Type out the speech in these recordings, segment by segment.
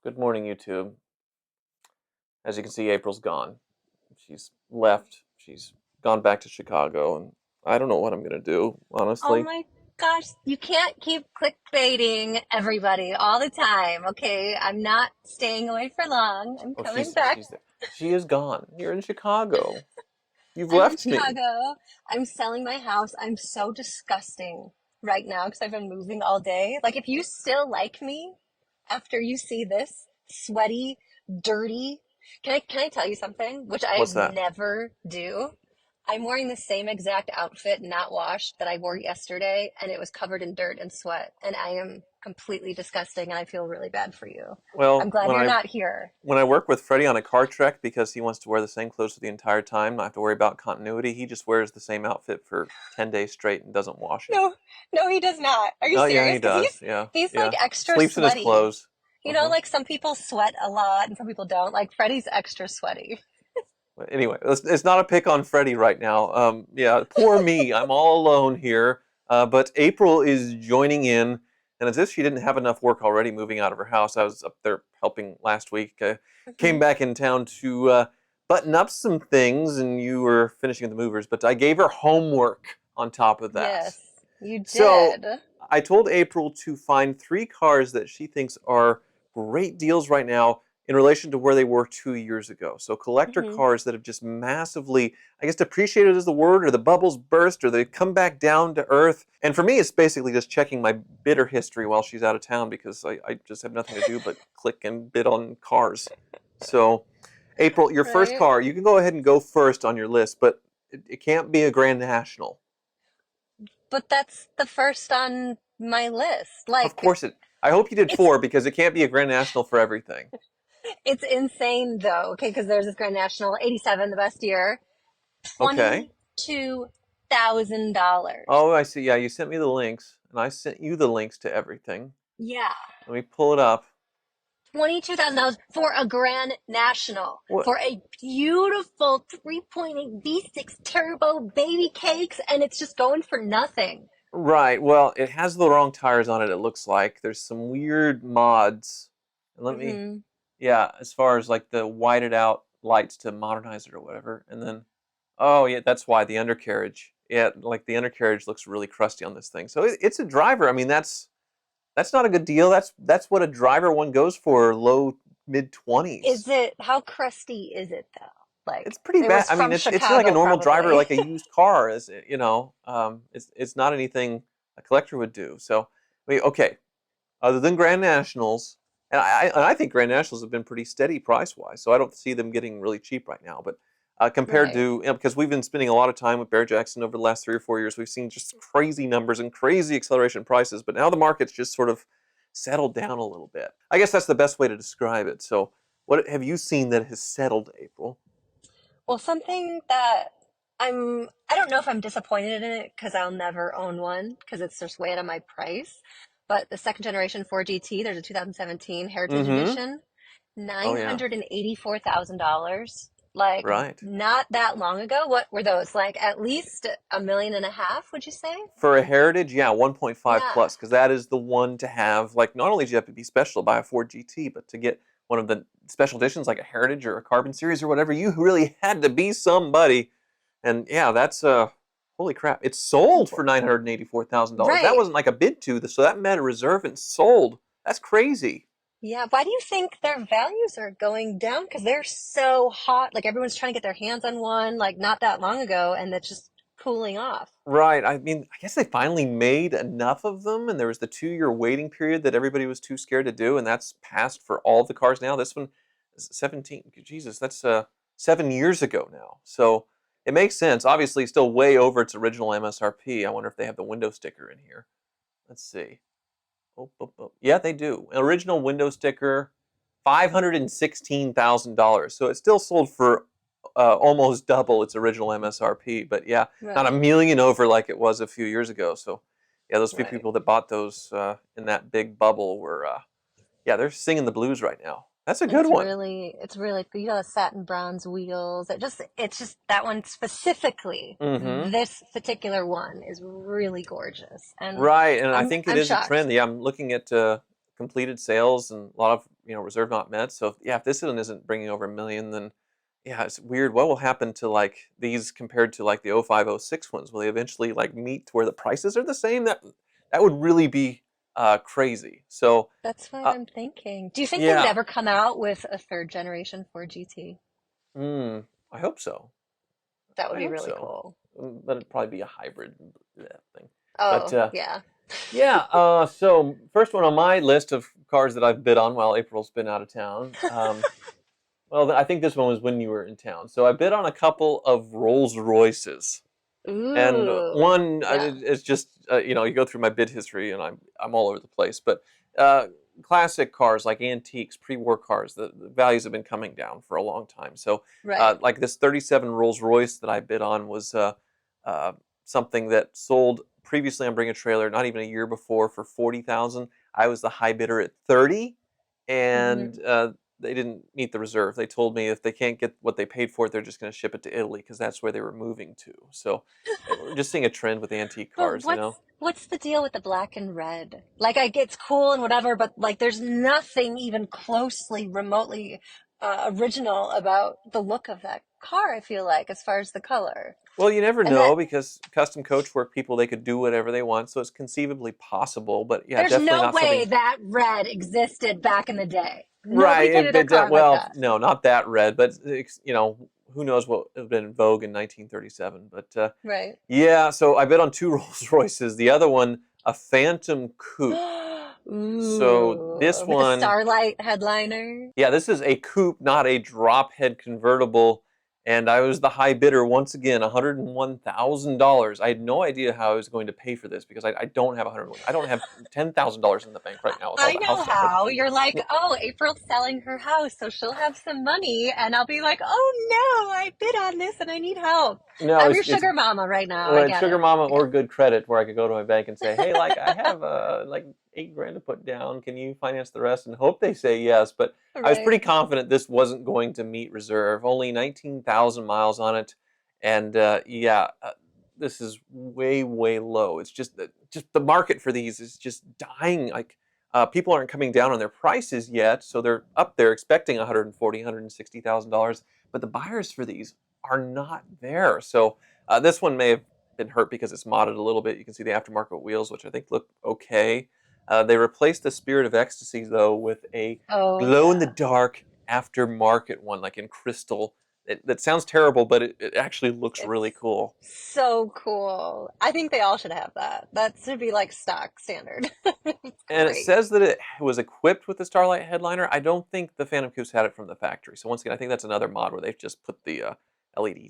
Good morning, YouTube. As you can see, April's gone. She's left. She's gone back to Chicago, and I don't know what I'm gonna do, Oh honestly. my gosh, you can't keep clickbaiting everybody all the time, okay? I'm not staying away for long. I'm Oh, coming she's back. she's there. She is gone. You're in Chicago. You've I'm in left me. Chicago. I'm selling my house. I'm so disgusting right now because I've been moving all day. Like, if you still like me after you see this sweaty, dirty, can I tell you something? Which I What's that? never do. I'm wearing the same exact outfit, not washed, that I wore yesterday, and it was covered in dirt and sweat. And I am completely disgusting, and I feel really bad for you. I'm Well, glad you're not here. when I work with Freddie on a car trek because he wants to wear the same clothes for the entire time, not have to worry about continuity. He just wears the same outfit for 10 days straight and doesn't wash it. No, no, he does not. Are you Oh yeah, serious? he Because does. Yeah, he's like yeah. extra Sleeps in his sweaty. clothes. You know, Uh-huh. like some people sweat a lot and some people don't. Like Freddie's extra sweaty. But anyway, it's not a pick on Freddie right now. Yeah, poor me. I'm all alone here. But April is joining in, and as if she didn't have enough work already moving out of her house, I was up there helping last week. Came Mhm. back in town to button up some things, and you were finishing the movers, but I gave her homework on top of that. Yes, you So did. I told April to find three cars that she thinks are great deals right now in relation to where they were 2 years ago. So collector Hmm. cars that have just massively, I guess depreciated is the word, or the bubbles burst, or they come back down to earth. And for me, it's basically just checking my bidder history while she's out of town because I just have nothing to do but click and bid on cars. So April, your first Right? car, you can go ahead and go first on your list, but it can't be a Grand National. But that's the first on my list. Of Like, course it. I hope you did it's four because it can't be a Grand National for everything. it's insane though, okay? Because there's this Grand National 87, the best year, Okay. $22,000. Oh, I see. Yeah, you sent me the links, and I sent you the links to everything. Yeah. Let me pull it up. $22,000 for a Grand National, What? for a beautiful 3.8 V6 turbo baby cakes, and it's just going for nothing. Right. Well, it has the wrong tires on it. It looks like there's some weird mods. And let me. Hmm. Yeah, as far as like the whited out lights to modernize it or whatever, and then. Oh yeah, that's why the undercarriage. Yeah, like the undercarriage looks really crusty on this thing. So it's a driver. I mean, that's not a good deal. That's what a driver one goes for, low mid 20s. Is it, how crusty is it though? It's Like, pretty it bad. was I mean, from it's like a Chicago, normal driver, probably. like a used car, is you know. It's not anything a collector would do. So, okay. Other than Grand Nationals, and I think Grand Nationals have been pretty steady price wise, so I don't see them getting really cheap right now. But compared to Right. because we've been spending a lot of time with Bear Jackson over the last 3 or 4 years, we've seen just crazy numbers and crazy acceleration prices. But now the market's just sort of settled down a little bit. I guess that's the best way to describe it. So, what have you seen that has settled, April? Well, something that I don't know if I'm disappointed in it because I'll never own one because it's just way out of my price. But the second generation 4 GT, there's a 2017 Heritage Mm-hmm. Edition, Oh yeah. $984,000. Like, Right. not that long ago. What were those? Like, at least a million and a half, would you say? For a Heritage, yeah, 1.5 Yeah. plus, because that is the one to have. Like, not only do you have to be special to buy a Ford GT, but to get one of the special editions like a Heritage or a Carbon Series or whatever, you really had to be somebody. And yeah, that's holy crap! It's sold for $984,000. That Right. wasn't like a bid to, so that met a reserve and sold. That's crazy. Yeah. Why do you think their values are going down? Because they're so hot. Like, everyone's trying to get their hands on one, like, not that long ago, and it's just cooling off. Right. I mean, I guess they finally made enough of them, and there was the 2 year waiting period that everybody was too scared to do, and that's passed for all the cars now. This one is 17. Jesus, that's 7 years ago now. So it makes sense. Obviously, still way over its original MSRP. I wonder if they have the window sticker in here. Let's see. Oh, oh, oh. Yeah, they do. Original window sticker, $516,000. So it still sold for almost double its original MSRP. But yeah, not a Right. million over like it was a few years ago. So yeah, those few Right. people that bought those in that big bubble were yeah, they're singing the blues right now. That's a good one. It's really, you know, satin bronze wheels. It's just that one specifically. Mm-hmm. This particular one is really gorgeous, and Right, and I think it I'm is a shocked. trend. Yeah, I'm looking at completed sales, and a lot of reserve not met. So yeah, if this one isn't bringing over 1 million, then yeah, it's weird. What will happen to like these compared to like the '05, '06 ones? Will they eventually like meet to where the prices are the same? That would really be crazy. So That's what uh, I'm thinking. Do you think they would yeah, ever come out with a third generation Ford GT? I hope so. That would I be hope really so. cool. But it'd probably be a hybrid thing. But Oh, yeah. yeah, so first one on my list of cars that I've bid on while April's been out of town. Well, I think this one was when you were in town. So I bid on a couple of Rolls Royces. And Ooh, one yeah. it's just you go through my bid history, and I'm all over the place. But uh, classic cars like antiques, pre-war cars, the values have been coming down for a long time. So Right. like this '37 Rolls Royce that I bid on was uh, something that sold previously on Bring a Trailer not even a year before for 40,000. I was the high bidder at 30, and Hmm. they didn't meet the reserve. They told me if they can't get what they paid for it, they're just going to ship it to Italy because that's where they were moving to. So we're just seeing a trend with antique But cars, you know? what's the deal with the black and red? Like, I get it's cool and whatever, but like, there's nothing even closely, remotely original about the look of that car. I feel like, as far as the color, Well, you never and that know because custom coach work people, they could do whatever they want. So it's conceivably possible, but yeah, there's definitely no not way something. that red existed back in the day. Nobody Right. painted a car like Well, that. no, not that red, but who knows what would have been in vogue in 1937. But Right. yeah, so I bet on two Rolls Royces. The other one, a Phantom Coupe. So Ooh, this with the one, starlight headliner. yeah, this is a coupe, not a drop head convertible. And I was the high bidder once again, $101,000. I had no idea how I was going to pay for this because I don't have 101. I don't have $10,000 in the bank right now with all I the know house stuff. how. You're like, Yeah, oh, April's selling her house, so she'll have some money. And I'll be like, oh no, I bid on this and I need help. no, I'm your it's sugar mama right now. I well, it's get sugar it. mama I get or good credit where I could go to my bank and say, hey, like I have like 8 grand to put down. Can you finance the rest? And hope they say yes. But it. I was Right. pretty confident this wasn't going to meet reserve. Only 19,000 miles on it, and yeah, this is way way low. It's just the market for these is just dying. Like people aren't coming down on their prices yet, so they're up there expecting 140, $160,000, but the buyers for these are not there. So this one may have been hurt because it's modded a little bit. You can see the aftermarket wheels, which I think look okay. They replaced the Spirit of Ecstasy though with a Oh glow in the yeah. dark aftermarket one, like in crystal. That sounds terrible, but it actually looks really It's cool. so cool. I think they all should have that. That should be like stock standard. It's And it great. says that it was equipped with the Starlight headliner. I don't think the Phantom Coupes had it from the factory. So once again, I think that's another mod where they've just put the LED,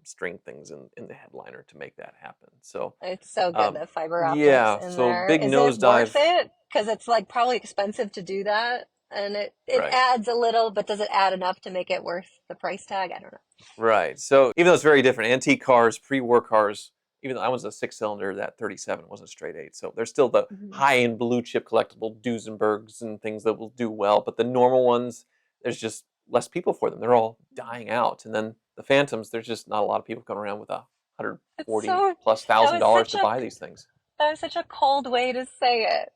string things in the headliner to make that happen. So It's so good, um, the fiber optics yeah, in so there. big Is it worth nosedive. it? Because it's like probably expensive to do that. And it Right. adds a little, but does it add enough to make it worth the price tag? I don't know. Right. So even though it's very different, antique cars, pre-war cars, even though I was a 6 cylinder, that 37 wasn't a straight eight. So there's still the Mhm. high-end blue chip collectible Duesenbergs and things that will do well, but the normal ones, there's just less people for them. They're all dying out. And then the Phantoms, there's just not a lot of people coming around with 140 plus That thousand was dollars such to a, buy these things. that was such a cold way to say it.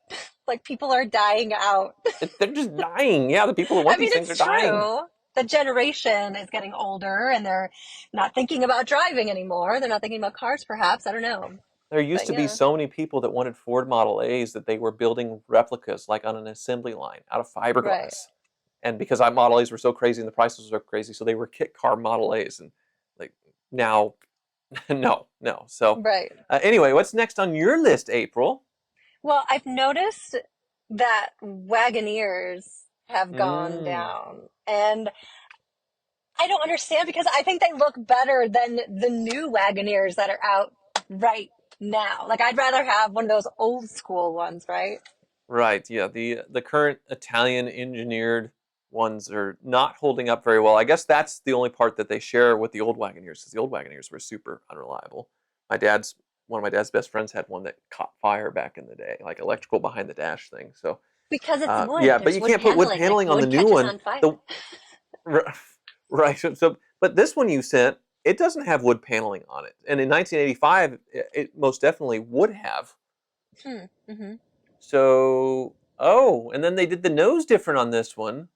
Like people are dying out. They're just dying. Yeah, the people that I want mean, these things are it's dying. true. The generation is getting older and they're not thinking about driving anymore. They're not thinking about cars, perhaps. I don't know. There used But to be yeah, so many people that wanted Ford Model A's that they were building replicas like on an assembly line out of right. fiberglass. And because I Model A's were so crazy and the prices were so crazy, so they were kit car Model A's. And like now, no. So Right. anyway, what's next on your list, April? Well, I've noticed that Wagoneers have gone Mm, down. And I don't understand because I think they look better than the new Wagoneers that are out right now. Like, I'd rather have one of those old school ones, right? right. Yeah. The current Italian engineered ones are not holding up very well. I guess that's the only part that they share with the old Wagoneers, because the old Wagoneers were super unreliable. My dad's One of my dad's best friends had one that caught fire back in the day, like electrical behind the dash thing. So Because it's wood. yeah, but There's you wood can't put wood paneling. Like, paneling on the wood new catches one. on fire. The right. But this one you sent, it doesn't have wood paneling on it, and in 1985, it most definitely would have. Hmm. Mm-hmm. So Oh, and then they did the nose different on this one.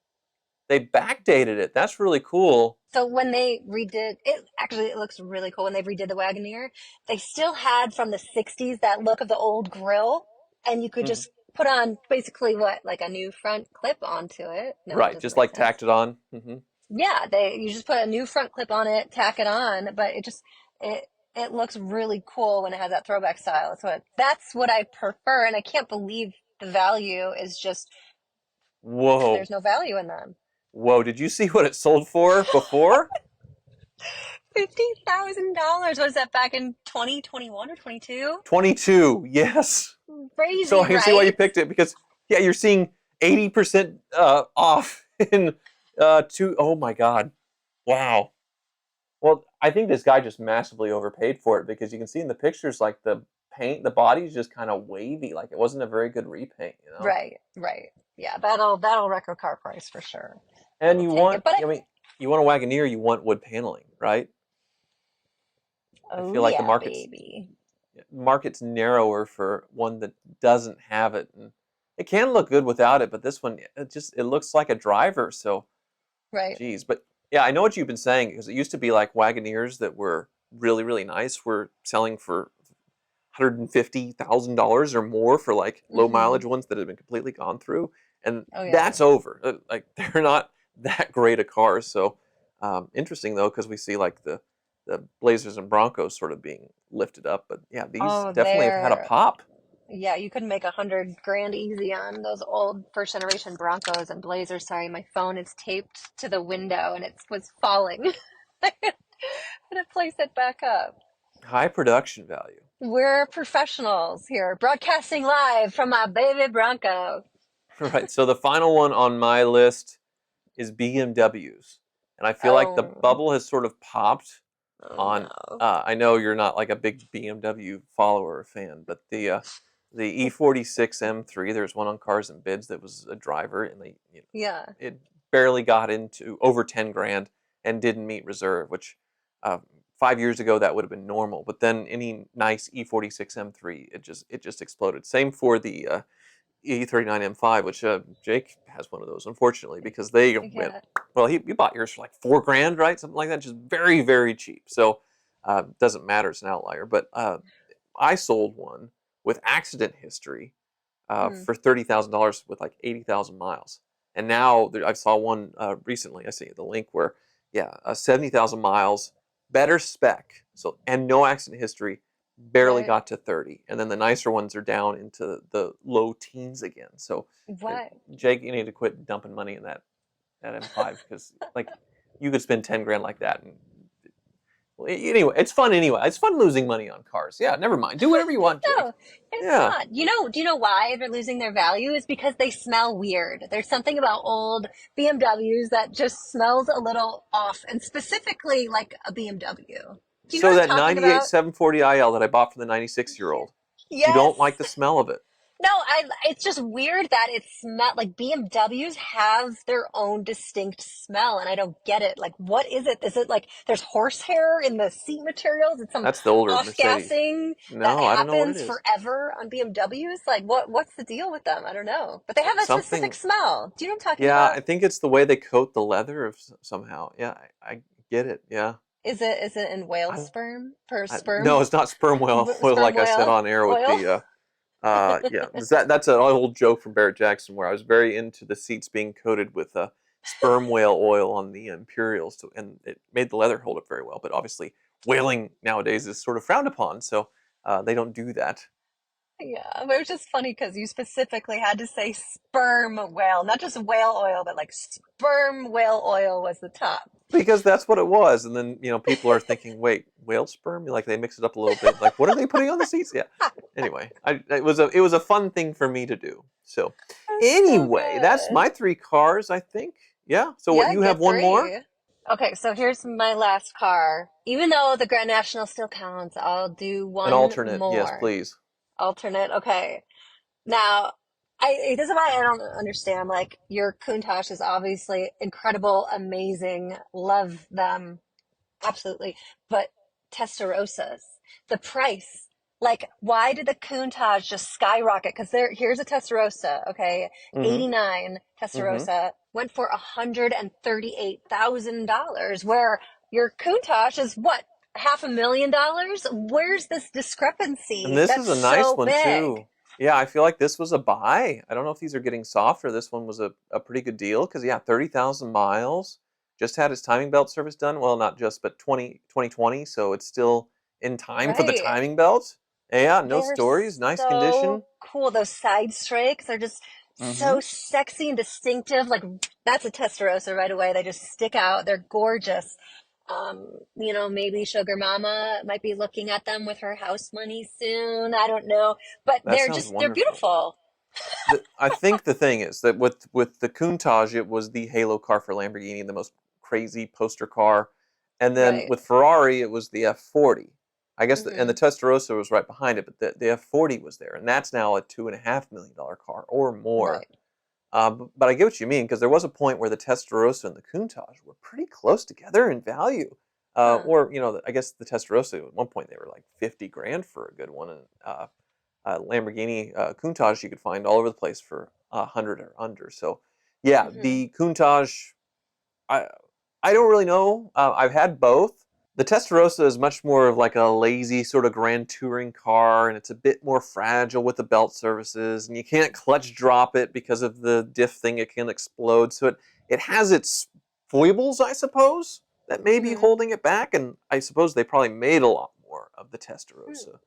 They backdated it. That's really cool. So when they redid it, actually, it looks really cool. When they redid the Wagoneer, they still had from the 60s that look of the old grill, and you could Mhm. just put on basically what, like a new front clip onto it. No, that Right, doesn't just make like sense. tacked it on. Yeah, they you just put a new front clip on it, tack it on, but it it looks really cool when it has that throwback style. That's what I prefer, and I can't believe the value is just Whoa. there's no value in them. Whoa, did you see what it sold for before? $50,000. Was that back in 2021 or 22? 22. Yes. So Crazy, I can see why you right? picked it because yeah, you're seeing 80% off in two oh my god. Wow. Well, I think this guy just massively overpaid for it because you can see in the pictures like the paint, the body's just kind of wavy, like it wasn't a very good repaint, you know? Right, right. Yeah, that'll wreck a car price for sure. I And will you take it. want, But I mean, you want a Wagoneer, you want wood paneling, right? I oh feel like the yeah, market's baby. market's narrower for one that doesn't have it, and it can look good without it, but this one it looks like a driver. So, Right. geez, but yeah, I know what you've been saying because it used to be like Wagoneers that were really nice were selling for $150,000 or more for like low Mm-hmm. mileage ones that have been completely gone through, and Oh yeah. that's over. Like they're not that great a cars. So interesting though, because we see like the Blazers and Broncos sort of being lifted up, but yeah, these Oh, definitely have had a there. pop. Yeah, you could make 100 grand easy on those old first generation Broncos and Blazers. Sorry, my phone is taped to the window and it was falling. I had to place it back up. High production value. We're professionals here, broadcasting live from my baby Bronco. Right. So the final one on my list is BMWs, and I feel like the Oh, bubble has sort of popped oh on. no. I know you're not like a big BMW follower or fan, but the E46 M3, there's one on Cars and Bids that was a driver, and Yeah, it barely got into over 10 grand and didn't meet reserve, which 5 years ago that would have been normal. But then any nice E46 M3, it just exploded. Same for the E39 M5, which Jake has one of those, unfortunately, because they went. yeah. Well, he bought yours for like 4 grand, right? Something like that, just very cheap. So doesn't matter; it's an outlier. But I sold one with accident history Hmm. for $30,000 with like 80,000 miles, and now I saw one recently. I see the link where yeah, 70,000 miles, better spec, so and no accident history, barely Right. got to 30, and then the nicer ones are down into the low teens again. So, What? Jake, you need to quit dumping money in that M5 because like you could spend 10 grand like that. And well, anyway, it's fun anyway. It's fun losing money on cars. Yeah, never mind. Do whatever you want, Jake. No, it's Yeah, not. Do you know why they're losing their value? Is because they smell weird. There's something about old BMWs that just smells a little off, and specifically like a BMW. Do you know so what I'm that talking 98 about? 740 IL that I bought for the 96-year-old, you don't like Yes. the smell of it. No, it's just weird that it smell like BMWs have their own distinct smell, and I don't get it. Like, what is it? Is it like there's horsehair in the seat materials? It's some That's the older Mercedes. off-gassing that No, I don't know what it happens is. forever on BMWs? Like, what's the deal with them? I don't know. But they have a specific Something. smell. Do you know what I'm talking Yeah, about? I think it's the way they coat the leather of somehow. Yeah, I get it. Yeah. Is it in whale I, sperm? Per no, sperm? it's not sperm whale oil Sperm like I said whale on air with oil? the yeah, that's an old joke from Barrett Jackson where I was very into the seats being coated with sperm whale oil on the Imperials, and it made the leather hold up very well. But obviously, whaling nowadays is sort of frowned upon, so they don't do that Yeah, but it was just funny because you specifically had to say sperm whale, not just whale oil, but like sperm whale oil was the top. because that's what it was. And then people are thinking, wait, whale sperm? Like they mix it up a little bit. Like what are they putting on the seats? Yeah. Anyway, it was a fun thing for me to do. So That's so anyway, that's good. my three cars, I think. Yeah. So what Yeah, you have get one more? three. Okay, so here's my last car. Even though the Grand National still counts, I'll do An one alternate, yes, more. please. Alternate. Okay. Now, this is why I don't understand. Like, your Countach is obviously incredible, amazing, love them, absolutely. But Testarossas, the price. Like, why did the Countach just skyrocket? Because here's a Testarossa, okay, Mhm. 89 Mhm. Testarossa went for $138,000, where your Countach is what, $500,000? Where's this And discrepancy? this is That's a nice so one big. too. Yeah, I feel like this was a buy. I don't know if these are getting softer. This one was a pretty good deal because yeah, 30,000 miles. Just had his timing belt service done. Well, not just, but 2020, so it's still in time for the Right. timing belt. Yeah, no They're stories, nice so condition. cool. Those side strakes are just Mm-hmm. so sexy and distinctive. Like, that's a Testarossa right away. They just stick out. They're gorgeous. Maybe Sugar Mama might be looking at them with her house money soon. I don't know. But That sounds they're wonderful. beautiful. I think the thing is that with the Countach, it was the halo car for Lamborghini, the most crazy poster car, and then Right. with Ferrari, it was the F40. I guess, and the Mm-hmm. Testarossa was right behind it, but the F40 was there, and that's now a $2.5 million car or more. Right. But I get what you mean because there was a point where the Testarossa and the Countach were pretty close together in value. Huh. Or I guess the Testarossa at one point they were like 50 grand for a good one, and Lamborghini Countach you could find all over the place for 100 or under. So yeah, Mm-hmm. the Countach, I I don't really know. I've had both. The Testarossa is much more of like a lazy sort of grand touring car, and it's a bit more fragile with the belt services, and you can't clutch drop it because of the diff thing; it can explode. So it has its foibles, I suppose, that may be Mm-hmm. holding it back. And I suppose they probably made a lot more of the Testarossa.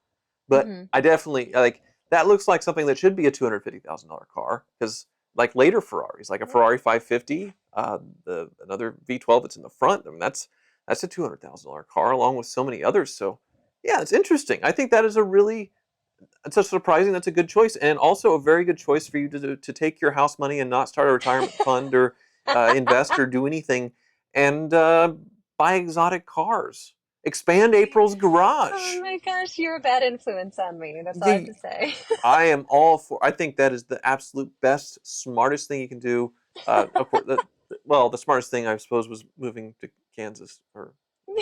But Mm-hmm. I definitely like that. Looks like something that should be a $250,000 car because like later Ferraris, like a Ferrari 550, the another V12 that's in the front. I mean, that's a $200,000 car along with so many others. So yeah, it's interesting. I think that is a really it's a surprising. That's a good choice, and also a very good choice for you to take your house money and not start a retirement fund or invest or do anything, and buy exotic cars. Expand April's Oh garage. my gosh, you're a bad influence on me. That's all I have Yeah, to say. I am all for. I think that is the absolute best, smartest thing you can do. Of course, well, the smartest thing I suppose was moving to Kansas, or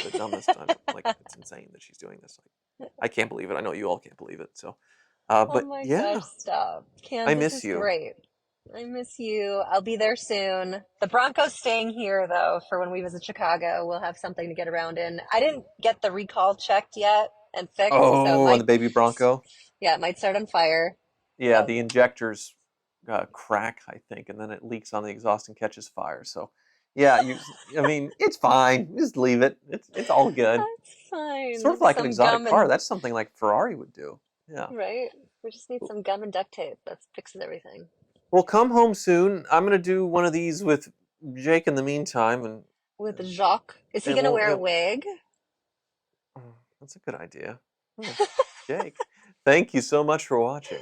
the dumbest. I don't like. It's insane that she's doing this. Like, I can't believe it. I know you all can't believe it. So, Oh but my gosh, yeah, stop. I Kansas miss is you. great. I miss you. I'll be there soon. The Broncos staying here though for when we visit Chicago. We'll have something to get around in. I didn't get the recall checked yet and fixed, so it Oh, on the might, baby Bronco. yeah, it might start on fire. Yeah, Yep. the injectors crack, I think, and then it leaks on the exhaust and catches fire. So, yeah, I mean, it's fine. Just leave it. It's all good. That's Sort of fine. like an Some exotic gum car. and, That's something like Ferrari would do. Yeah. right? We just need some gum and duct tape. That fixes everything. Well, come home soon. I'm gonna do one of these with Jake in the meantime, and With and Jacques. Is he it gonna won't. wear a wig? That's a good idea. Oh, Jake, thank you so much for watching.